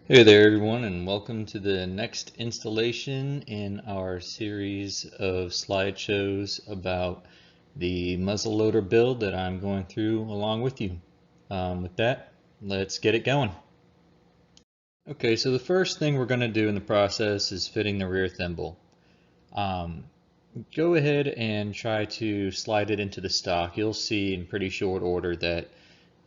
Hey there everyone, and welcome to the next installation in our series of slideshows about the muzzleloader build that I'm going through along with you. With that, let's get it going. Okay, so the first thing we're going to do in the process is fitting the rear thimble. Go ahead and try to slide it into the stock. You'll see in pretty short order that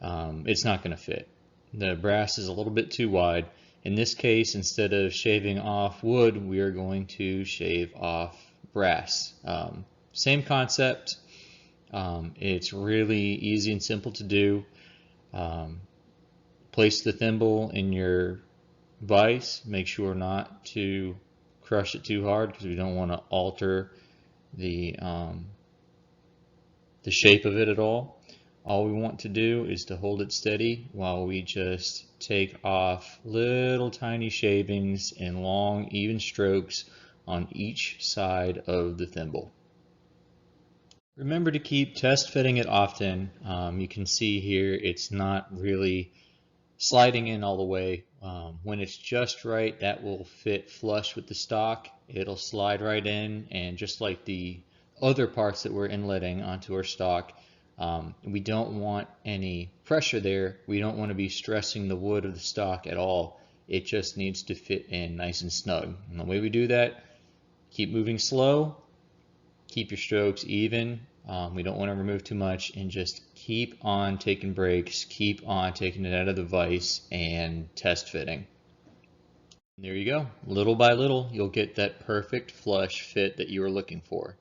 it's not going to fit. The brass is a little bit too wide. In this case, instead of shaving off wood, we are going to shave off brass. Same concept. It's really easy and simple to do. Place the thimble in your vise. Make sure not to crush it too hard because we don't want to alter the shape of it at all. All we want to do is to hold it steady while we just take off little tiny shavings in long, even strokes on each side of the thimble. Remember to keep test fitting it often. You can see here it's not really sliding in all the way. When it's just right, that will fit flush with the stock. It'll slide right in, and just like the other parts that we're inletting onto our stock, we don't want any pressure there. We don't want to be stressing the wood of the stock at all. It just needs to fit in nice and snug. And the way we do that, keep moving slow, keep your strokes even. We don't want to remove too much, and just keep on taking breaks, keep on taking it out of the vise and test fitting. And there you go. Little by little, you'll get that perfect flush fit that you were looking for.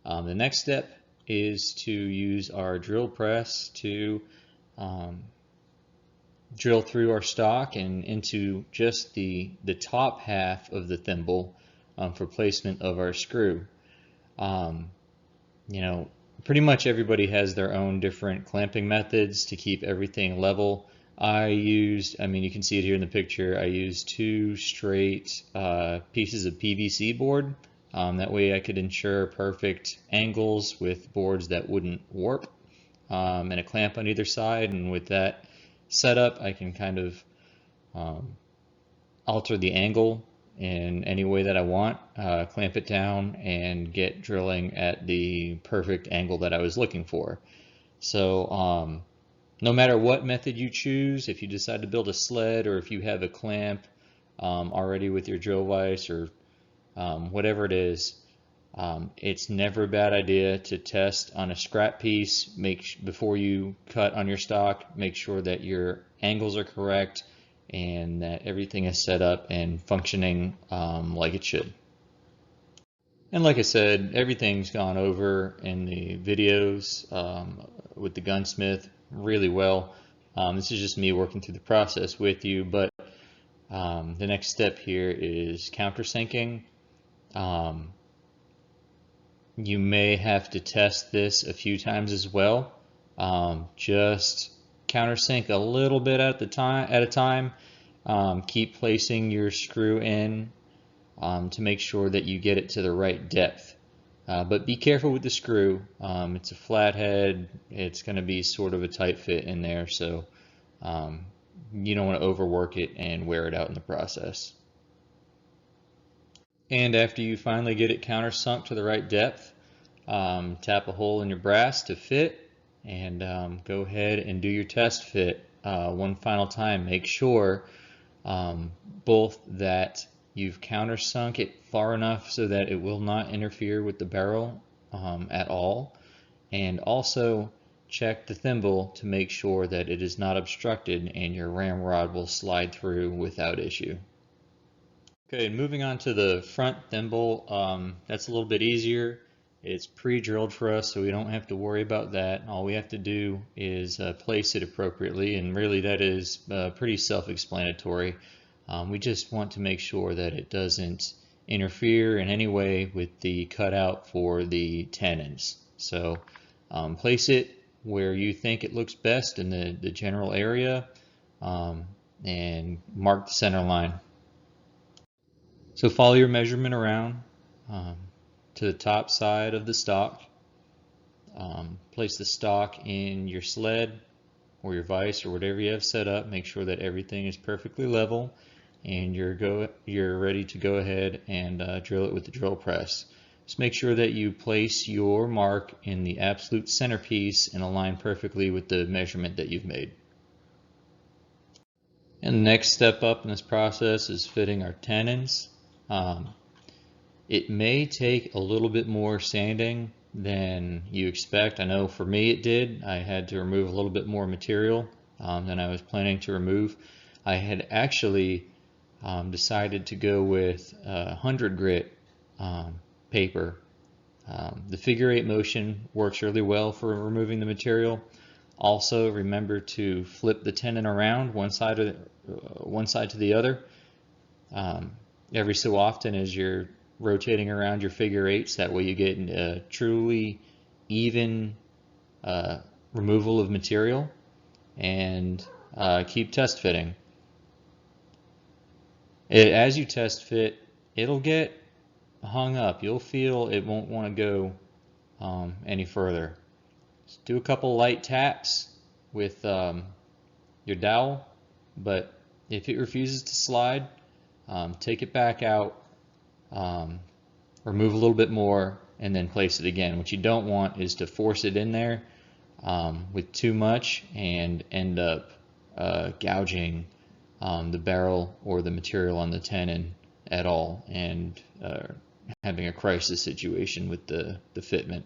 The next step is to use our drill press to drill through our stock and into just the top half of the thimble for placement of our screw. You know, pretty much everybody has their own different clamping methods to keep everything level. you can see it here in the picture, I used two straight pieces of PVC board. That way I could ensure perfect angles with boards that wouldn't warp, and a clamp on either side. And with that setup, I can kind of alter the angle in any way that I want, clamp it down, and get drilling at the perfect angle that I was looking for. So no matter what method you choose, if you decide to build a sled or if you have a clamp already with your drill vise or whatever it is, it's never a bad idea to test on a scrap piece. Before you cut on your stock, make sure that your angles are correct and that everything is set up and functioning like it should. And like I said, everything's gone over in the videos with the gunsmith really well. This is just me working through the process with you, but the next step here is countersinking. You may have to test this a few times as well. Just countersink a little bit at a time. Keep placing your screw in to make sure that you get it to the right depth. But be careful with the screw. It's a flathead. It's going to be sort of a tight fit in there, so you don't want to overwork it and wear it out in the process. And after you finally get it countersunk to the right depth, tap a hole in your brass to fit, and go ahead and do your test fit one final time. Make sure both that you've countersunk it far enough so that it will not interfere with the barrel at all, and also check the thimble to make sure that it is not obstructed and your ramrod will slide through without issue. Okay, moving on to the front thimble, that's a little bit easier. It's pre-drilled for us, so we don't have to worry about that. All we have to do is place it appropriately, and really that is pretty self-explanatory. We just want to make sure that it doesn't interfere in any way with the cutout for the tenons. So place it where you think it looks best in the general area, and mark the center line. So follow your measurement around to the top side of the stock. Place the stock in your sled or your vise or whatever you have set up. Make sure that everything is perfectly level. and you're ready to go ahead and drill it with the drill press. Just make sure that you place your mark in the absolute centerpiece and align perfectly with the measurement that you've made. And the next step up in this process is fitting our tenons. It may take a little bit more sanding than you expect. I know for me it did. I had to remove a little bit more material than I was planning to remove. I had actually decided to go with 100 grit paper. The figure 8 motion works really well for removing the material. Also, remember to flip the tenon around one side to the other every so often as you're rotating around your figure 8s. That way you get a truly even removal of material, and keep test fitting. As you test fit, it'll get hung up. You'll feel it won't want to go any further. Just do a couple light taps with your dowel, but if it refuses to slide, take it back out, remove a little bit more, and then place it again. What you don't want is to force it in there with too much and end up gouging the barrel or the material on the tenon at all, and having a crisis situation with the fitment.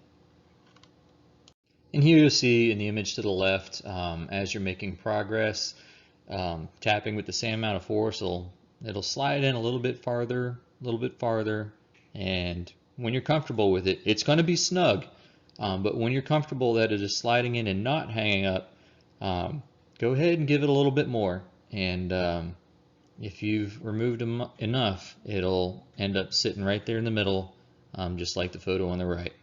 And here you'll see in the image to the left, as you're making progress, tapping with the same amount of force, it'll slide in a little bit farther, and when you're comfortable with it, it's going to be snug. But when you're comfortable that it is sliding in and not hanging up, go ahead and give it a little bit more. And if you've removed enough, it'll end up sitting right there in the middle, just like the photo on the right.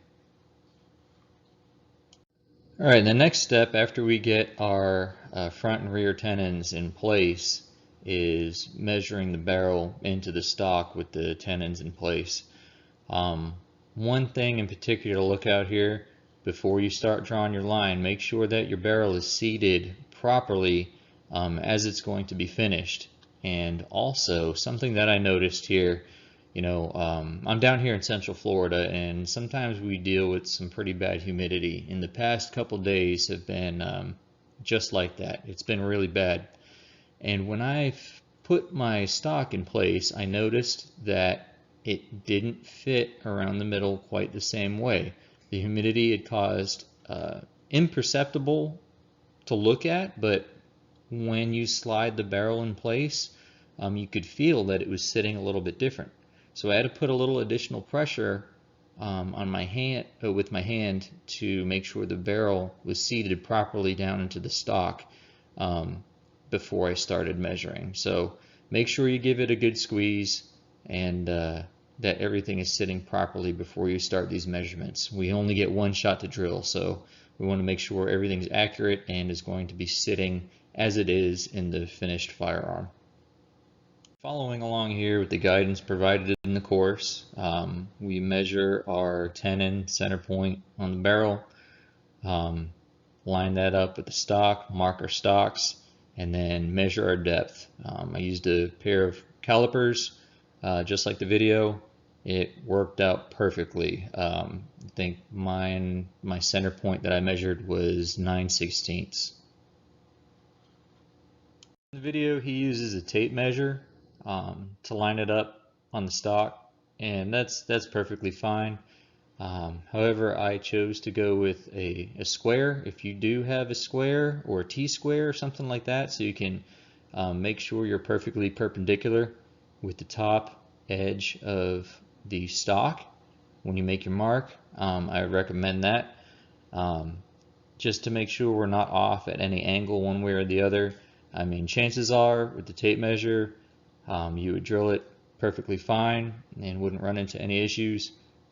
Alright, the next step after we get our front and rear tenons in place is measuring the barrel into the stock with the tenons in place. One thing in particular to look out here before you start drawing your line, make sure that your barrel is seated properly as it's going to be finished. And also, something that I noticed here, I'm down here in Central Florida, and sometimes we deal with some pretty bad humidity. In the past couple days have been just like that. It's been really bad. And when I put my stock in place, I noticed that it didn't fit around the middle quite the same way. The humidity had caused imperceptible to look at, but when you slide the barrel in place, you could feel that it was sitting a little bit different. So I had to put a little additional pressure on my hand, with my hand, to make sure the barrel was seated properly down into the stock before I started measuring. So make sure you give it a good squeeze, and that everything is sitting properly before you start these measurements. We only get one shot to drill, so we want to make sure everything's accurate and is going to be sitting as it is in the finished firearm. Following along here with the guidance provided in the course, we measure our tenon center point on the barrel, line that up with the stock, mark our stocks, and then measure our depth. I used a pair of calipers, just like the video. It worked out perfectly. I think my center point that I measured was 9/16. In the video, he uses a tape measure to line it up on the stock, and that's perfectly fine. However, I chose to go with a square. If you do have a square or a T-square or something like that, so you can make sure you're perfectly perpendicular with the top edge of the stock when you make your mark, I would recommend that, just to make sure we're not off at any angle one way or the other. I mean, chances are with the tape measure, you would drill it perfectly fine and wouldn't run into any issues,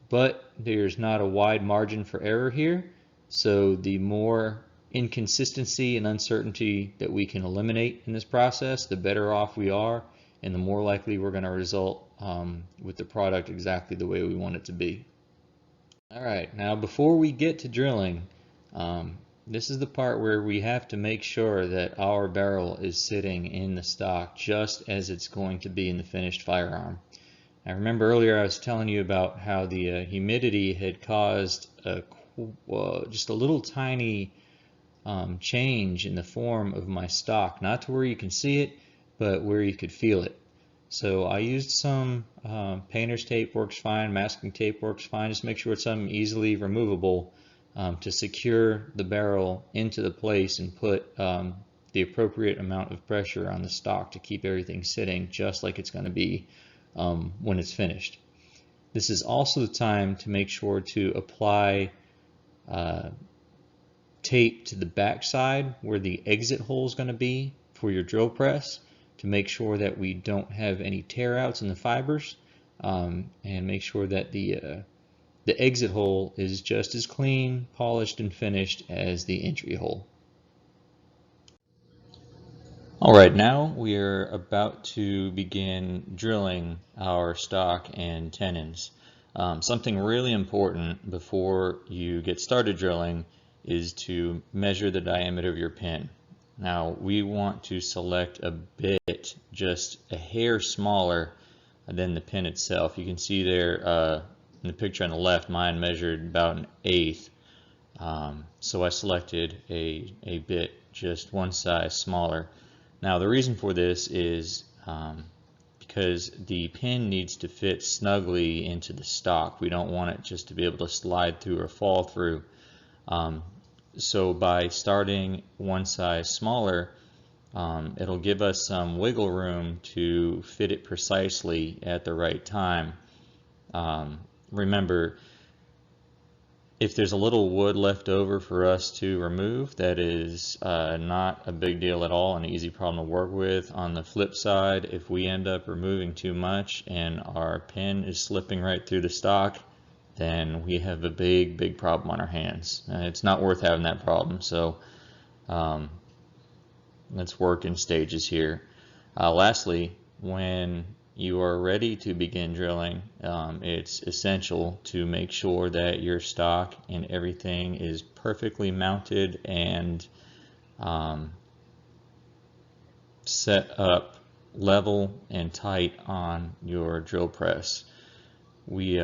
but there's not a wide margin for error here, so the more inconsistency and uncertainty that we can eliminate in this process, the better off we are, and the more likely we're going to result with the product exactly the way we want it to be. Alright, now before we get to drilling, this is the part where we have to make sure that our barrel is sitting in the stock just as it's going to be in the finished firearm. I remember earlier I was telling you about how the humidity had caused just a little tiny change in the form of my stock, not to where you can see it, but where you could feel it. So I used some painter's tape, works fine, masking tape works fine, just make sure it's something easily removable to secure the barrel into the place and put the appropriate amount of pressure on the stock to keep everything sitting just like it's going to be when it's finished. This is also the time to make sure to apply tape to the back side where the exit hole is going to be for your drill press, to make sure that we don't have any tear outs in the fibers, and make sure that the exit hole is just as clean, polished, and finished as the entry hole. Alright, now we are about to begin drilling our stock and tenons. Something really important before you get started drilling is to measure the diameter of your pin. Now we want to select a bit just a hair smaller than the pin itself. You can see there in the picture on the left, mine measured about 1/8. So I selected a bit just one size smaller. Now the reason for this is because the pin needs to fit snugly into the stock. We don't want it just to be able to slide through or fall through. So by starting one size smaller, it'll give us some wiggle room to fit it precisely at the right time. Remember, if there's a little wood left over for us to remove, that is not a big deal at all, an easy problem to work with. On the flip side, if we end up removing too much and our pin is slipping right through the stock, then we have a big problem on our hands. It's not worth having that problem, so let's work in stages here. Lastly, when you are ready to begin drilling, it's essential to make sure that your stock and everything is perfectly mounted and set up level and tight on your drill press. We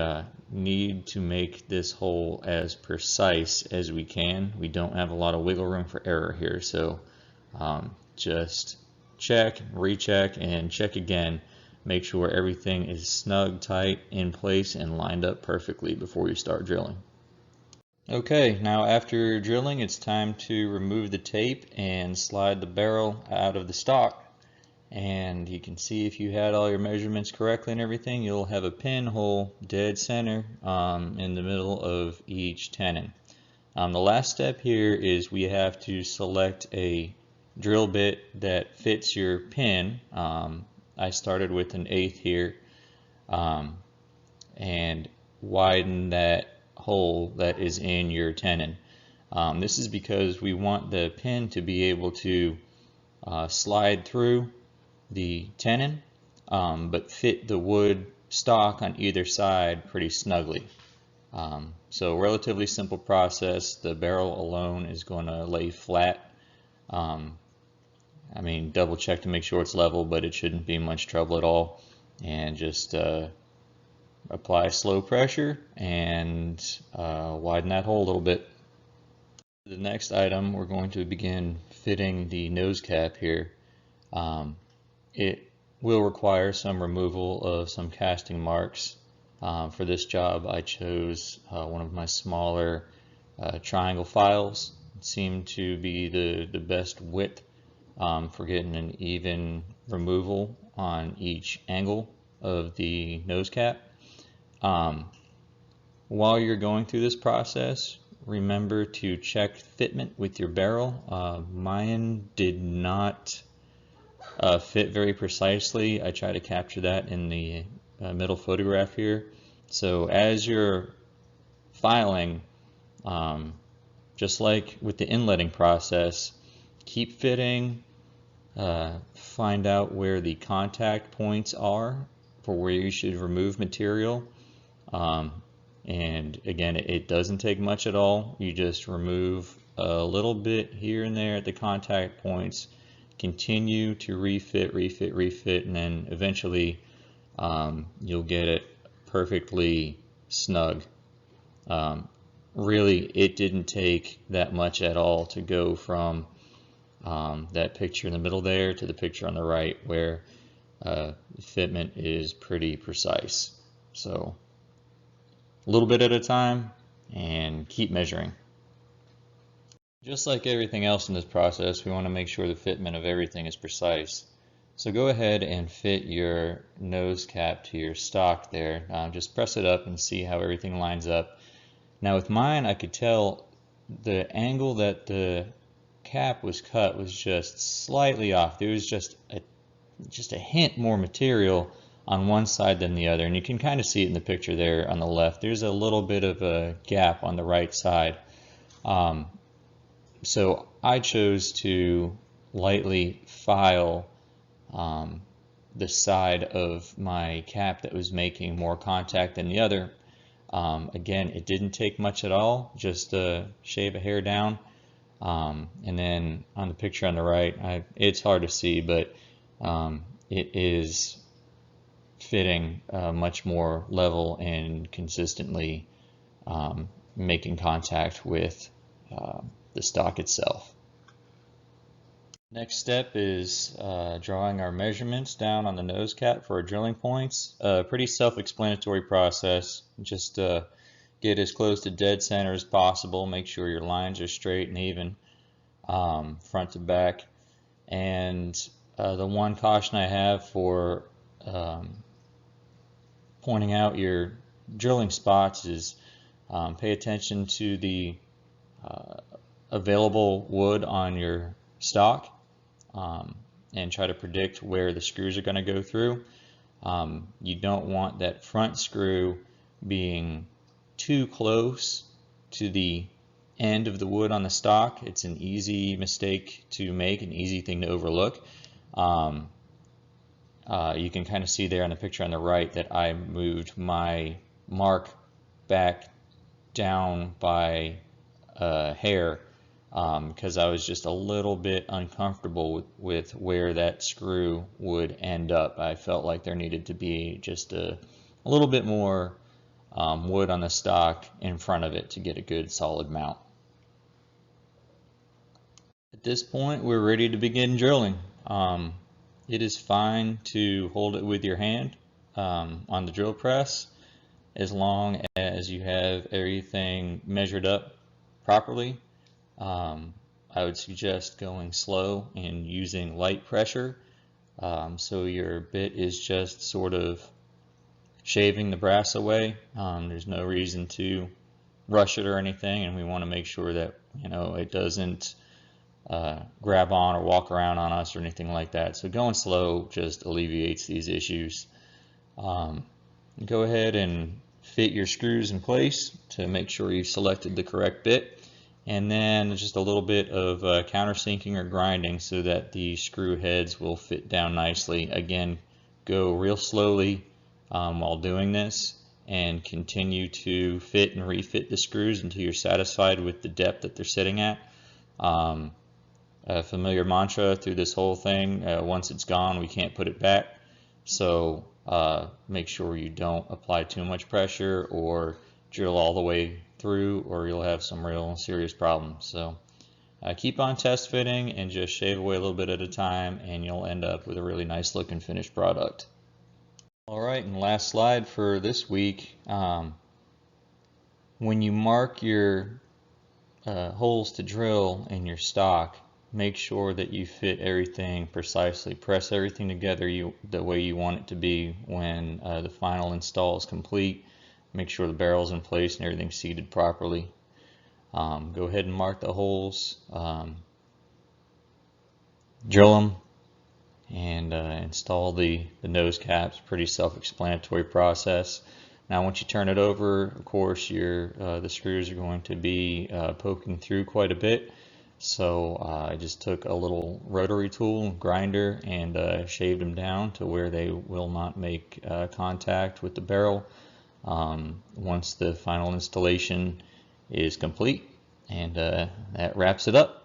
need to make this hole as precise as we can. We don't have a lot of wiggle room for error here, so just check, recheck, and check again. Make sure everything is snug, tight, in place, and lined up perfectly before you start drilling. Okay, now after drilling, it's time to remove the tape and slide the barrel out of the stock. And you can see if you had all your measurements correctly and everything, you'll have a pinhole dead center in the middle of each tenon. The last step here is we have to select a drill bit that fits your pin. I started with 1/8 here, and widen that hole that is in your tenon. This is because we want the pin to be able to slide through the tenon, but fit the wood stock on either side pretty snugly. So relatively simple process. The barrel alone is going to lay flat. I mean, double check to make sure it's level, but it shouldn't be much trouble at all. And just apply slow pressure and widen that hole a little bit. The next item, we're going to begin fitting the nose cap here. It will require some removal of some casting marks. For this job, I chose one of my smaller triangle files. It seemed to be the best width for getting an even removal on each angle of the nose cap. While you're going through this process, remember to check fitment with your barrel. Mine did not fit very precisely. I try to capture that in the middle photograph here. So as you're filing, just like with the inletting process, keep fitting, find out where the contact points are for where you should remove material. And again, it doesn't take much at all. You just remove a little bit here and there at the contact points. Continue to refit, and then eventually you'll get it perfectly snug. Really, it didn't take that much at all to go from that picture in the middle there to the picture on the right, where the fitment is pretty precise. So a little bit at a time and keep measuring. Just like everything else in this process, we want to make sure the fitment of everything is precise. So go ahead and fit your nose cap to your stock there. Just press it up and see how everything lines up. Now with mine, I could tell the angle that the cap was cut was just slightly off. There was just a hint more material on one side than the other, and you can kind of see it in the picture there on the left. There's a little bit of a gap on the right side. So I chose to lightly file the side of my cap that was making more contact than the other. Again, it didn't take much at all, just shave a hair down. And then on the picture on the right, it's hard to see, but it is fitting much more level and consistently making contact with the stock itself. Next step is drawing our measurements down on the nose cap for our drilling points. Pretty self-explanatory process. Just get as close to dead center as possible. Make sure your lines are straight and even front to back. And the one caution I have for pointing out your drilling spots is pay attention to the available wood on your stock and try to predict where the screws are going to go through. You don't want that front screw being too close to the end of the wood on the stock. It's an easy mistake to make, an easy thing to overlook. You can kind of see there on the picture on the right that I moved my mark back down by a hair because I was just a little bit uncomfortable with where that screw would end up. I felt like there needed to be just a little bit more wood on the stock in front of it to get a good solid mount. At this point, we're ready to begin drilling. It is fine to hold it with your hand on the drill press as long as you have everything measured up properly. I would suggest going slow and using light pressure so your bit is just sort of shaving the brass away. There's no reason to rush it or anything, and we want to make sure that it doesn't grab on or walk around on us or anything like that. So going slow just alleviates these issues. Go ahead and fit your screws in place to make sure you've selected the correct bit, and then just a little bit of countersinking or grinding so that the screw heads will fit down nicely. Again, go real slowly while doing this and continue to fit and refit the screws until you're satisfied with the depth that they're sitting at. A familiar mantra through this whole thing: once it's gone, we can't put it back. So make sure you don't apply too much pressure or drill all the way through, or you'll have some real serious problems. So keep on test fitting and just shave away a little bit at a time, and you'll end up with a really nice looking finished product. Alright, and last slide for this week. When you mark your holes to drill in your stock, make sure that you fit everything precisely. Press everything together the way you want it to be when the final install is complete. Make sure the barrel's in place and everything's seated properly. Go ahead and mark the holes, drill them, and install the nose caps. Pretty self-explanatory process. Now once you turn it over, of course the screws are going to be poking through quite a bit. So I just took a little rotary tool, grinder, and shaved them down to where they will not make contact with the barrel once the final installation is complete. And that wraps it up.